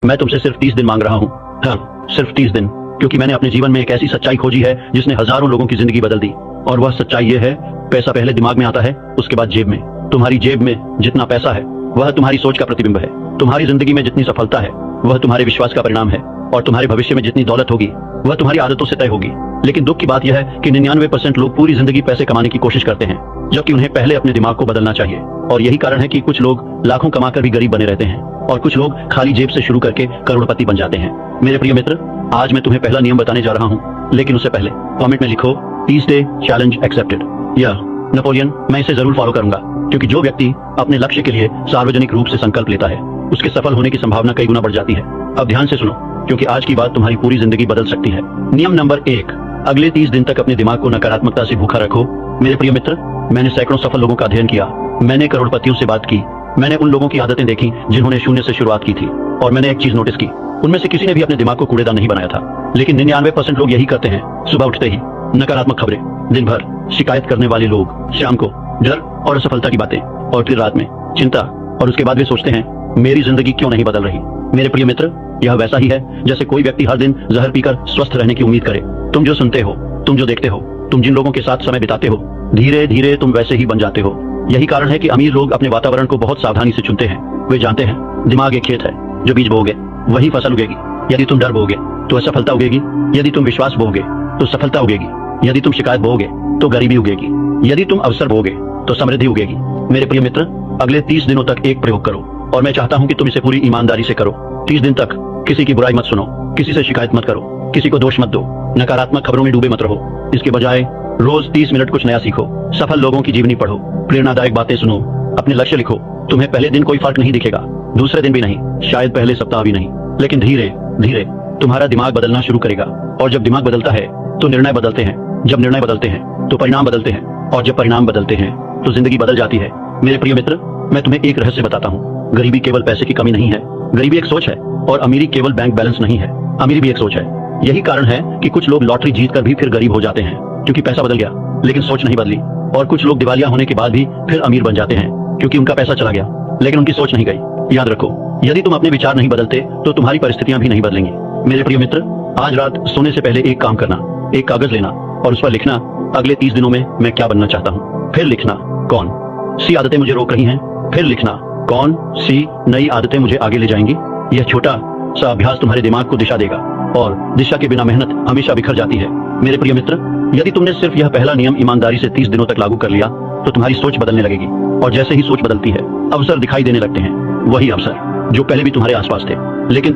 मैं तुमसे सिर्फ 30 दिन मांग रहा हूँ। हाँ, सिर्फ 30 दिन, क्योंकि मैंने अपने जीवन में एक ऐसी सच्चाई खोजी है जिसने हजारों लोगों की जिंदगी बदल दी। और वह सच्चाई ये है, पैसा पहले दिमाग में आता है, उसके बाद जेब में। तुम्हारी जेब में जितना पैसा है वह तुम्हारी सोच का प्रतिबिंब है। तुम्हारी जिंदगी में जितनी सफलता है वह तुम्हारे विश्वास का परिणाम है। और तुम्हारे भविष्य में जितनी दौलत होगी वह तुम्हारी आदतों से तय होगी। लेकिन दुख की बात यह है कि 99% लोग पूरी जिंदगी पैसे कमाने की कोशिश करते हैं, जबकि उन्हें पहले अपने दिमाग को बदलना चाहिए। और यही कारण है कि कुछ लोग लाखों कमाकर भी गरीब बने रहते हैं और कुछ लोग खाली जेब से शुरू करके करोड़पति बन जाते हैं। मेरे प्रिय मित्र, आज मैं तुम्हें पहला नियम बताने जा रहा हूँ, लेकिन उससे पहले कमेंट में लिखो 30 डे चैलेंज एक्सेप्टेड या नेपोलियन। मैं इसे जरूर फॉलो करूंगा, क्योंकि जो व्यक्ति अपने लक्ष्य के लिए सार्वजनिक रूप से संकल्प लेता है उसके सफल होने की संभावना कई गुना बढ़ जाती है। अब ध्यान से सुनो, क्योंकि आज की बात तुम्हारी पूरी जिंदगी बदल सकती है। नियम नंबर 1, अगले 30 दिन तक अपने दिमाग को नकारात्मकता से भूखा रखो। मेरे प्रिय मित्र, मैंने सैकड़ों सफल लोगों का अध्ययन किया, मैंने करोड़पतियों से बात की, मैंने उन लोगों की आदतें देखी जिन्होंने शून्य से शुरुआत की थी। और मैंने एक चीज नोटिस की, उनमें से किसी ने भी अपने दिमाग को कूड़ेदान नहीं बनाया था। लेकिन 99% लोग यही करते हैं। सुबह उठते ही नकारात्मक खबरें, दिन भर शिकायत करने वाले लोग, शाम को डर और असफलता की बातें, और फिर रात में चिंता। और उसके बाद वे सोचते हैं, मेरी जिंदगी क्यों नहीं बदल रही। मेरे प्रिय मित्र, यह वैसा ही है जैसे कोई व्यक्ति हर दिन जहर पीकर स्वस्थ रहने की उम्मीद करे। तुम जो सुनते हो, तुम जो देखते हो, तुम जिन लोगों के साथ समय बिताते हो, धीरे धीरे तुम वैसे ही बन जाते हो। यही कारण है कि अमीर लोग अपने वातावरण को बहुत सावधानी से चुनते हैं। वे जानते हैं दिमाग एक खेत है, जो बीज बोओगे वही फसल उगेगी। यदि तुम डर बोओगे तो असफलता उगेगी, यदि तुम विश्वास बोओगे तो सफलता उगेगी, यदि तुम शिकायत बोओगे तो गरीबी उगेगी, यदि तुम अवसर बोओगे तो समृद्धि उगेगी। मेरे प्रिय मित्र, अगले 30 दिनों तक एक प्रयोग करो, और मैं चाहता हूं कि तुम इसे पूरी ईमानदारी से करो। 30 दिन तक किसी की बुराई मत सुनो, किसी से शिकायत मत करो, किसी को दोष मत दो, नकारात्मक खबरों में डूबे मत रहो। इसके बजाय रोज 30 मिनट कुछ नया सीखो, सफल लोगों की जीवनी पढ़ो, प्रेरणादायक बातें सुनो, अपने लक्ष्य लिखो। तुम्हें पहले दिन कोई फर्क नहीं दिखेगा, दूसरे दिन भी नहीं, शायद पहले सप्ताह भी नहीं, लेकिन धीरे धीरे तुम्हारा दिमाग बदलना शुरू करेगा। और जब दिमाग बदलता है तो निर्णय बदलते हैं, जब निर्णय बदलते हैं तो परिणाम बदलते हैं, और जब परिणाम बदलते हैं तो जिंदगी बदल जाती है। मेरे प्रिय मित्र, मैं तुम्हें एक रहस्य बताता हूँ, गरीबी केवल पैसे की कमी नहीं है, गरीबी एक सोच है। और अमीरी केवल बैंक बैलेंस नहीं है, अमीरी भी एक सोच है। यही कारण है कि कुछ लोग लॉटरी जीतकर भी फिर गरीब हो जाते हैं, क्योंकि पैसा बदल गया लेकिन सोच नहीं बदली। और कुछ लोग दिवालिया होने के बाद भी फिर अमीर बन जाते हैं, क्योंकि उनका पैसा चला गया लेकिन उनकी सोच नहीं गई। याद रखो, यदि तुम अपने विचार नहीं बदलते तो तुम्हारी परिस्थितियां भी नहीं बदलेंगी। मेरे प्रिय मित्र, आज रात सोने से पहले एक काम करना, एक कागज लेना और उस पर लिखना, अगले 30 दिनों में मैं क्या बनना चाहता हूँ। फिर लिखना, कौन सी आदतें मुझे रोक रही हैं। फिर लिखना, कौन सी नई आदतें मुझे आगे ले जाएंगी। यह छोटा सा अभ्यास तुम्हारे दिमाग को दिशा देगा, और दिशा के बिना मेहनत हमेशा बिखर जाती है। मेरे प्रिय मित्र, यदि तुमने सिर्फ यह पहला नियम ईमानदारी से 30 दिनों तक लागू कर लिया तो तुम्हारी सोच बदलने लगेगी। और जैसे ही सोच बदलती है, अवसर दिखाई देने लगते हैं, वही अवसर जो पहले भी तुम्हारे आसपास थे, लेकिन